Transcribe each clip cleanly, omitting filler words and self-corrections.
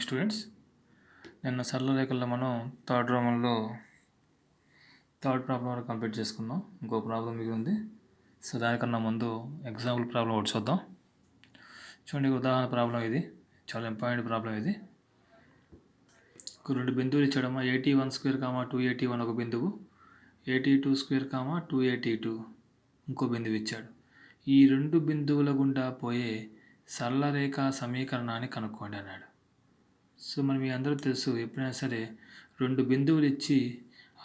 Students, నిన్న సరళ రేఖల్లో మనం థర్డ్ రోమంలో థర్డ్ ప్రాబ్లం వరకు కంప్లీట్ చేసుకుందాం. ఇంకో ప్రాబ్లం మిగిలి ఉంది. సో దానికన్నా ముందు ఎగ్జాంపుల్ ప్రాబ్లం ఒకటి చూద్దాం. చూడండి, ఉదాహరణ ప్రాబ్లం ఇది. చాలా ఇంపార్టెంట్ ప్రాబ్లం ఇది. రెండు బిందువులు ఇచ్చాడమ్మా. 81² 281 ఒక బిందువు, 82² 282 ఇంకో బిందువు ఇచ్చాడు. ఈ రెండు బిందువుల గుండా పోయే సరళ రేఖ సమీకరణాన్ని కనుక్కోండి అన్నాడు. సో మనం మీ అందరూ తెలుసు, ఎప్పుడైనా సరే రెండు బిందువులు ఇచ్చి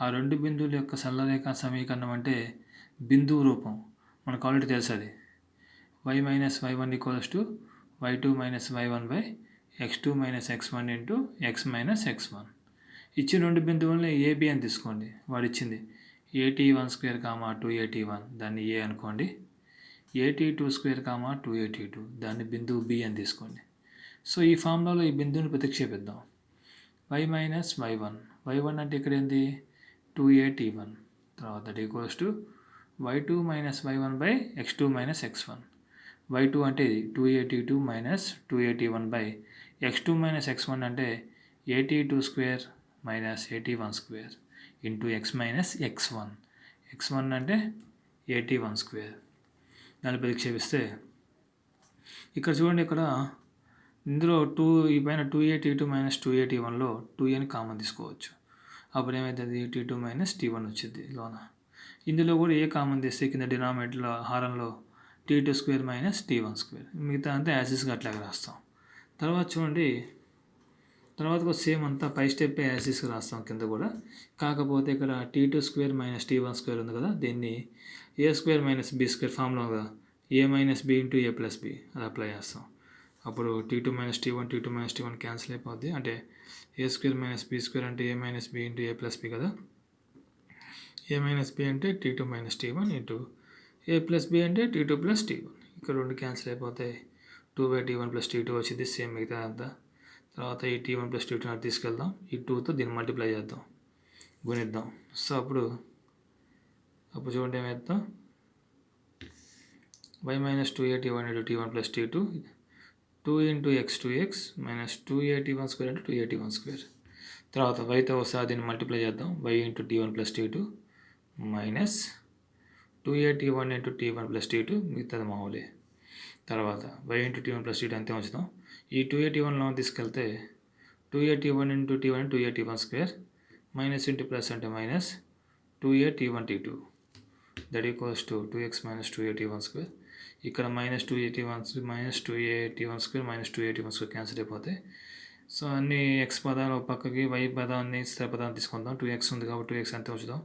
ఆ రెండు బిందువుల యొక్క సరళరేఖ సమీకరణం అంటే బిందువు రూపం మనకు ఆల్రెడీ తెలుసు. అది y - y1 = y2 - y1 / x2 - x1 × x - x1. ఇచ్చిన రెండు బిందువులని ఏబి అని తీసుకోండి. వాడు ఇచ్చింది 81² 281, దాన్ని ఏ అనుకోండి. 82² 282, దాన్ని బిందువు బి అని తీసుకోండి. సో ఈ ఫార్ములాలో ఈ బిందువుని ప్రతిక్షేపిద్దాం. y - y1, y1 అంటే ఇక్కడ ఏంది 281, తర్వాత y2 - y1 / x2 - x1. y2 అంటే 282 - 281 / x2 - x1 అంటే 82² - 81² × x - x1. x1 అంటే 81². దాన్ని ప్రతిక్షేపిస్తే ఇక్కడ చూడండి, ఇక్కడ ఇందులో ఈ పైన 282 - 281లో 2a కామన్ తీసుకోవచ్చు. అప్పుడు ఏమవుతుంది, t2 - t1 వచ్చింది లోన. ఇందులో కూడా ఏ కామన్ తీస్తే కింద డినామినేటర్లో హారంలో t2² - t1². మిగతా అంతా యాసిస్గా అట్లాగే రాస్తాం. తర్వాత చూడండి, తర్వాత సేమ్ అంతా పై స్టెప్ యాసిస్గా రాస్తాం కింద కూడా. కాకపోతే ఇక్కడ t2² - t1² ఉంది కదా, దీన్ని a² - b² ఫార్ములా కదా, a - b × a + b అది అప్లై చేస్తాం. అప్పుడు t2 - t1 t2 - t1 cancel అయిపోద్ది. అంటే a² - b² అంటే a - b × a + b కదా. a - b అంటే t2 - t1 × a + b అంటే t2 + t1. ఇక్కడ రెండు క్యాన్సిల్ అయిపోతాయి. 2/t1 + t2 వచ్చింది, సేమ్ మిగతా అంతా. తర్వాత ఈ t1 + t2 అది తీసుకెళ్దాం. ఈ 2తో దీన్ని మల్టిప్లై చేద్దాం, గుణిద్దాం. సో అప్పుడు చూడండి ఏమవుతుందో, y - 281 × t1 + t2 2 × x2x - 281² × 281². తర్వాత yతో ఒకసారి దీన్ని మల్టిప్లై చేద్దాం. y × t1 + t2 minus 281 × t1 + t2, మిగతాది మామూలే. తర్వాత y × t1 + t2 అంతే ఉంచుదాం. ఈ 281లో తీసుకెళ్తే 281 × t1 281² మైనస్ ఇంటూ ప్లస్ అంటే minus 281 t2 that equals to 2x - 281². ఇక్కడ -281 - 281² - 281² క్యాన్సిల్ అయిపోతాయి. సో అన్ని x పదాలు ఒక పక్కకి, y పదాన్ని స్థిర పదాన్ని తీసుకుందాం. 2x ఉంది కాబట్టి 2x అంతే ఉంచుదాం.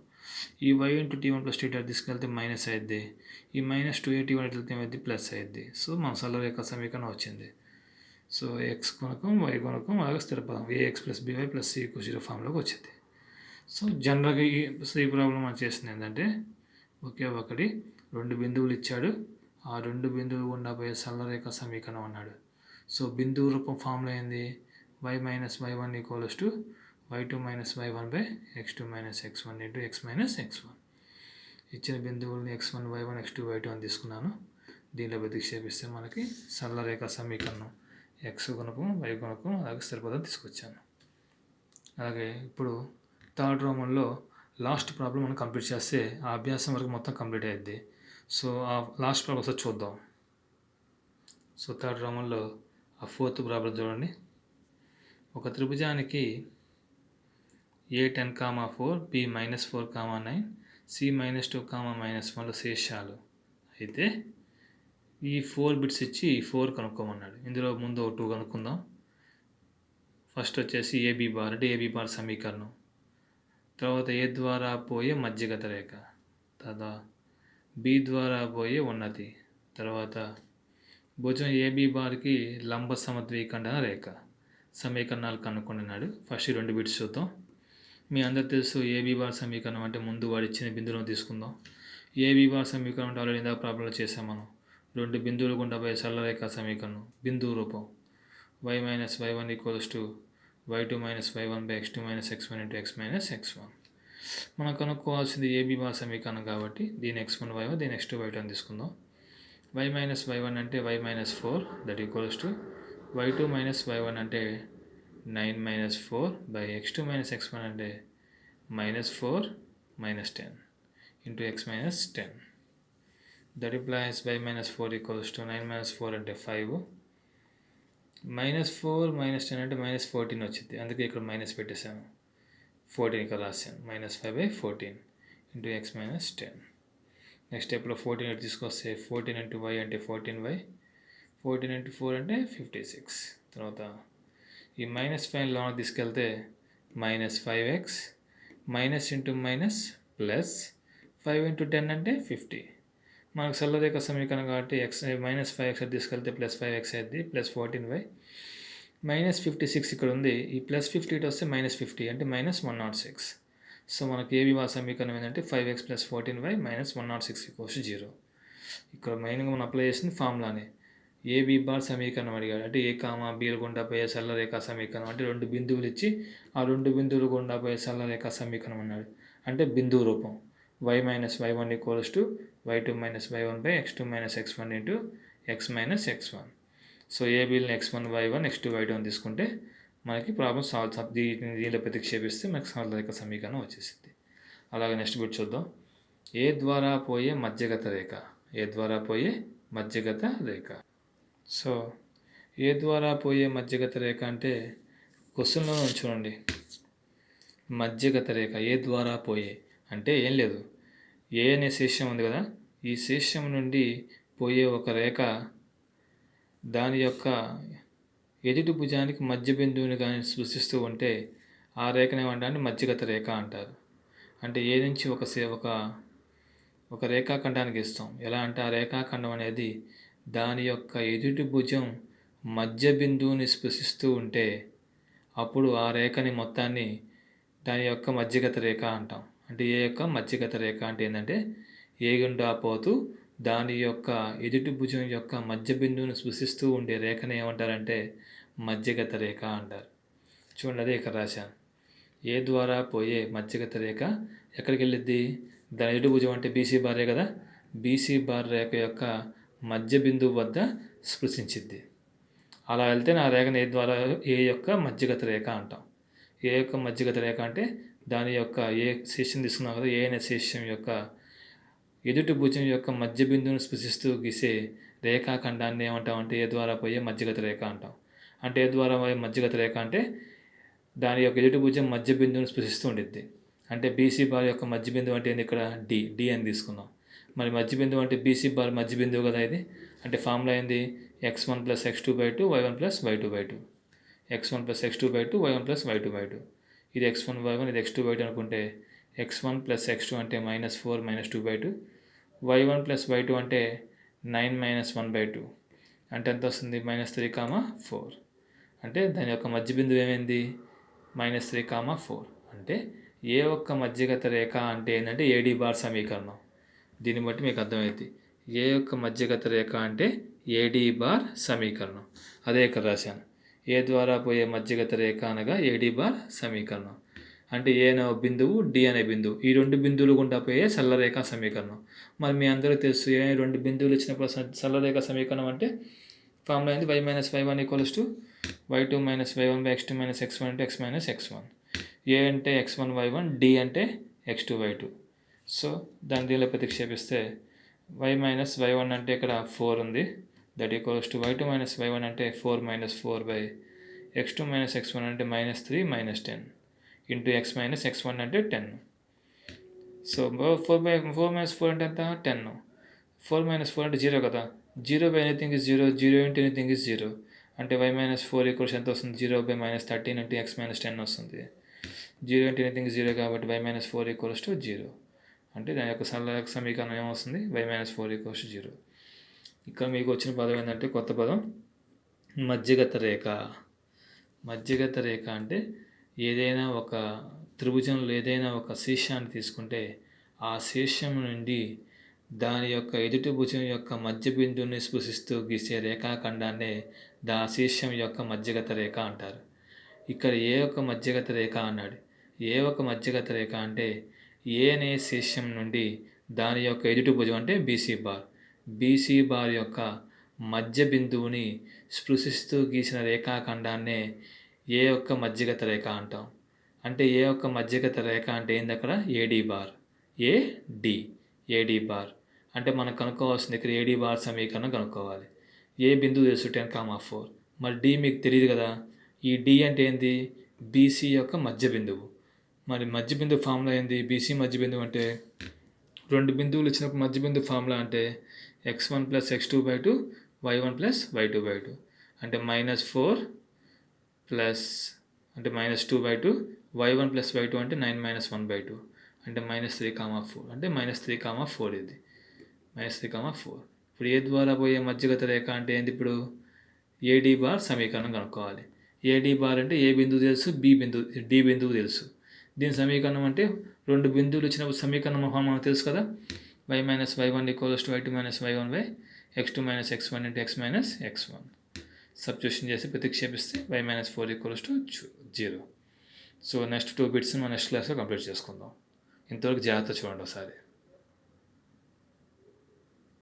ఈ y × t1 + t2 తీసుకెళ్తే మైనస్ అయ్యిద్ది. ఈ -281 వెళ్తే ఏమైంది, ప్లస్ అయ్యిద్ది. సో మన సరళరేఖ సమీకరణం వచ్చింది. సో x గుణకం y గుణకం అలాగే స్థిర పదం ax + by + c = 0 ఫామ్లోకి వచ్చింది. సో జనరల్గా ఈ ప్రాబ్లం మనం చేసింది ఏంటంటే, ఒకే ఒకటి రెండు బిందువులు ఇచ్చాడు, ఆ రెండు బిందువులు గుండా పోయే సరళరేఖ సమీకరణం అన్నాడు. సో బిందువు రూపం ఫార్ములా ఏంది, y - y1 = y2 - y1 / x2 - x1 × x - x1. ఇచ్చిన బిందువుల్ని x1 y1 x2 y2 అని తీసుకున్నాను. దీనిలో ప్రతిక్షేపిస్తే మనకి సరళరేఖ సమీకరణం x గుణకం y గుణకం అలాగే స్థిరపదం తీసుకొచ్చాను. అలాగే ఇప్పుడు థర్డ్ రోమంలో లాస్ట్ ప్రాబ్లం మనం కంప్లీట్ చేస్తే ఆ అభ్యాసం వరకు మొత్తం కంప్లీట్ అయ్యిద్ది. సో ఆ లాస్ట్ ప్రాబ్లం ఒకసారి చూద్దాం. సో థర్డ్ రోమంలో ఆ ఫోర్త్ ప్రాబ్లం చూడండి. ఒక త్రిభుజానికి a10, 4 b - 4, 9 c - 2, -1 శేషాలు అయితే ఈ 4 బిట్స్ ఇచ్చి 4 కనుక్కోమన్నాడు. ఇందులో ముందు 2 కనుక్కుందాం. ఫస్ట్ వచ్చేసి ఏబీ బార్ అంటే ఏబీ బార్ సమీకరణం. తర్వాత ఏ ద్వారా పోయే మధ్యగత రేఖ, తర్వాత బి ద్వారా పోయే ఉన్నతి, తర్వాత భుజం ఏబీ బార్కి లంబ సమద్విఖండన రేఖ సమీకరణాలు కనుక్కుంటున్నాడు. ఫస్ట్ 2 బిట్స్ చూద్దాం. మీ అందరు తెలుసు, ఏబీ బార్ సమీకరణం అంటే ముందు వాడు ఇచ్చిన బిందువులను తీసుకుందాం. ఏబీ బార్ సమీకరణం అంటే ఆల్రెడీ ఇందాక ప్రాబ్లంలో చేసాం మనం. రెండు బిందువులు గుండా పోయే సరళరేఖ సమీకరణం బిందువు రూపం y - y1 = y2 - y1 / x2 - x1 × x - x1. మనం కనుక్కోవాల్సింది ఏబీ బార్ సమీకరణం కాబట్టి దీని x1 y1 దీని x2 y2 అని తీసుకుందాం. y - y1 అంటే y - 4 that equals to y2 - y1 అంటే 9 - 4 by x2 - x1 అంటే -4 - 10 into x - 10. That implies y - 4 equals to 9 - 4 అంటే 5. -4 - 10 అంటే -14 వచ్చింది. అందుకే ఇక్కడ మైనస్ పెట్టేశాను. 14 ఇక్కడ రాశాను. -5/14 into x - 10. నెక్స్ట్ స్టెప్లో 14 ఇటు తీసుకొస్తే 14 into y అంటే 14y. 14 into 4 అంటే 56. తర్వాత ఈ -5 లోన తీసుకెళ్తే -5x minus into minus plus 5 into 10 అంటే 50. మనకు సరళరేఖ సమీకరణం కాబట్టి -5x తీసుకెళ్తే +5x అయింది +14y -56 ఇక్కడ ఉంది. ఈ +50 ఇటు వస్తే -50 అంటే -106. సో మనకి ఏబి సమీకరణం ఏంటంటే 5x + 14y -106 = 0. ఇక్కడ మెయిన్గా మనం అప్లై చేసింది ఫార్ములానే. ఏబి బార్ సమీకరణం అడిగాడు. అంటే ఏ కామా బీల గుండా పోయే సరళరేఖ సమీకరణం. అంటే 2 బిందువులు ఇచ్చి ఆ 2 బిందువులు గుండా పోయే సరళరేఖ సమీకరణం అన్నాడు. అంటే బిందువు రూపం y - y1 = y2 - y1/x2 - x1 into x - x1. So ఏబీలను x1 y1 x2 y2 అని తీసుకుంటే మనకి ప్రాబ్లం సాల్వ్ దీనిలో ప్రతిక్షేపిస్తే మనకి సరళరేఖ సమీకరణం వచ్చేసింది. అలాగే నెక్స్ట్ బిట్ చూద్దాం. ఏ ద్వారా పోయే మధ్యగత రేఖ. ఏ ద్వారా పోయే మధ్యగత రేఖ. సో ఏ ద్వారా పోయే మధ్యగత రేఖ అంటే క్వశ్చన్లో చూడండి. మధ్యగత రేఖ ఏ ద్వారా పోయే అంటే ఏం లేదు. ఏ అనే శీర్షం ఉంది కదా, ఈ శీర్షం నుండి పోయే ఒక రేఖ దాని యొక్క ఎదుటి భుజానికి మధ్య బిందువుని కానీ సూచిస్తూ ఉంటే ఆ రేఖను ఏమంటారంటే మధ్యగత రేఖ అంటారు. అంటే ఏ నుంచి ఒక రేఖాఖండానికి ఇస్తాం. ఎలా అంటే ఆ రేఖాఖండం అనేది దాని యొక్క ఎదుటి భుజం మధ్య బిందువుని స్పృశిస్తూ ఉంటే అప్పుడు ఆ రేఖని మొత్తాన్ని దాని యొక్క మధ్యగత రేఖ అంటాం. అంటే ఏ యొక్క మధ్యగత రేఖ అంటే ఏంటంటే ఏ గుండా పోతూ దాని యొక్క ఎదుటి భుజం యొక్క మధ్య బిందువుని స్పృశిస్తూ ఉండే రేఖని ఏమంటారంటే మధ్యగత రేఖ అంటారు. చూడండి, అదే ఇక్కడ రాశాను. ఏ ద్వారా పోయే మధ్యగత రేఖ ఎక్కడికి వెళ్ళిద్ది? దాని ఎదుటి భుజం అంటే బీసీ బారే కదా, బీసీ బార్ రేఖ యొక్క మధ్య బిందువు వద్ద స్పృశించిద్ది. అలా వెళ్తే నా రేఖను ఏ ద్వారా ఏ యొక్క మధ్యగత రేఖ అంటాం. ఏ యొక్క మధ్యగత రేఖ అంటే దాని యొక్క ఏ శీర్షం తీసుకున్నాం కదా, ఏ అనే శీర్షం యొక్క ఎదుటి భుజం యొక్క మధ్య బిందువును స్పృశిస్తూ గీసే రేఖాఖండాన్ని ఏమంటామంటే ఏ ద్వారా పోయే మధ్యగత రేఖ అంటాం. అంటే ఏ ద్వారా పోయే మధ్యగత రేఖ అంటే దాని యొక్క ఎదుటి భుజం మధ్య బిందువును స్పృశిస్తూ ఉండిద్ది. అంటే బీసీ బార్ యొక్క మధ్య బిందువు అంటే ఏంది? ఇక్కడ డి అని తీసుకున్నాం. మరి మధ్య బిందువు అంటే బీసీ బార్ మధ్య బిందువు కదా ఇది. అంటే ఫార్ములా ఏంది? x1 + x2/2 y1 + y2/2. x1 + x2/2 y1 + y2/2. ఇది x1 y1 ఇది x2 y2 అనుకుంటే x1 + x2 అంటే -4 - 2/2. y1 + y2 అంటే 9 - 1/2. అంటే ఎంత వస్తుంది? -3, 4. అంటే దాని యొక్క మధ్య బిందువు ఏమైంది? -3, 4. అంటే ఏ ఒక్క మధ్యగత రేఖ అంటే ఏంటంటే ఏడీ బార్ సమీకరణం. దీన్ని బట్టి మీకు అర్థమవుతుంది. ఏ యొక్క మధ్యగత రేఖ అంటే ఏడీ బార్ సమీకరణం. అదే ఇక్కడ రాశాను. ఏ ద్వారా పోయే మధ్యగత రేఖ అనగా ఏడీ బార్ సమీకరణం. అంటే ఏ అనే బిందువు, డి అనే బిందువు, ఈ 2 బిందువులు గుండా పోయే సరళరేఖ సమీకరణం. మరి మీ అందరికీ తెలుసు ఏ 2 బిందువులు ఇచ్చినప్పుడు సరళరేఖ సమీకరణం అంటే ఫార్ములా ఏంది? y - y1 = y2 - y1/x2 - x1 into x - x1. ఏ అంటే x1 y1, డి అంటే x2 y2. సో దాని దీనిలో ప్రతిక్షేపిస్తే y - y1 అంటే ఇక్కడ 4 ఉంది. That equals to y2 - y1 అంటే 4 - 4/x2 - x1 అంటే -3 - 10 ఇంటూ x - x1 అంటే 10. సో 4 - 4 అంటే ఎంత? 10. 4 - 4 అంటే 0 కదా. 0/anything is 0. 0 into anything is 0. అంటే y - 4 = ఎంత వస్తుంది? 0/-13 అంటే x - 10 వస్తుంది. 0 into anything is 0 కాబట్టి y - 4 = 0. అంటే దాని యొక్క సరళరేఖ సమీకరణం ఏమొస్తుంది? y - 4 = 0. ఇక్కడ మీకు వచ్చిన పదం ఏంటంటే కొత్త పదం మధ్యగత రేఖ. మధ్యగత రేఖ అంటే ఏదైనా ఒక త్రిభుజంలో ఏదైనా ఒక శీర్షాన్ని తీసుకుంటే ఆ శీర్షం నుండి దాని యొక్క ఎదుటి భుజం యొక్క మధ్య బిందువుని స్పృశిస్తూ గీసే రేఖాఖండాన్నే శీర్షం యొక్క మధ్యగత రేఖ అంటారు. ఇక్కడ ఏ యొక్క మధ్యగత రేఖ అన్నాడు. ఏ ఒక మధ్యగత రేఖ అంటే ఏ అనే శీర్షం నుండి దాని యొక్క ఎదుటి భుజం అంటే బీసీ బార్ యొక్క మధ్య బిందువుని స్పృశిస్తూ గీసిన రేఖాఖండాన్నే ఏ యొక్క మధ్యగత రేఖ అంటాం. అంటే ఏ యొక్క మధ్యగత రేఖ అంటే ఏంది అక్కడ ఏడీ బార్. ఏడీ బార్ అంటే మనం కనుక్కోవాల్సింది ఇక్కడ ఏడీ బార్ సమీకరణం కనుక్కోవాలి. ఏ బిందువు తెలుసు 10,4. మరి డి మీకు తెలియదు కదా. ఈ డి అంటే ఏంది బీసీ యొక్క మధ్య బిందువు. మరి మధ్య బిందువు ఫార్ములా ఏంది బీసీ మధ్య బిందువు అంటే రెండు బిందువులు ఇచ్చినప్పుడు మధ్య బిందువు ఫార్ములా అంటే x1 + x2/2 y1 + y2/2 అంటే -4 ప్లస్ అంటే -2/2 y1 + y2 అంటే 9 - 1/2 అంటే -3,4 అంటే -3,4 ఇది -3,4. ఇప్పుడు ఏ ద్వారా పోయే మధ్యగత రేఖ అంటే ఏంది ఇప్పుడు ఏడీ బార్ సమీకరణం కనుక్కోవాలి. ఏడీ బార్ అంటే ఏ బిందువు తెలుసు డి బిందువు తెలుసు. దీని సమీకరణం అంటే రెండు బిందువులు ఇచ్చినప్పుడు సమీకరణం మనకు తెలుసు కదా. y - y1 = y2 - y1 x2 - x1 × x - x1 substitution చేసి ప్రతిక్షేపిస్తే y - 4 = 0. సో నెక్స్ట్ 2 బిట్స్ మనం నెక్స్ట్ క్లాస్లో కంప్లీట్ చేసుకుందాం. ఇంతవరకు జాగ్రత్త చూడండి ఒకసారి.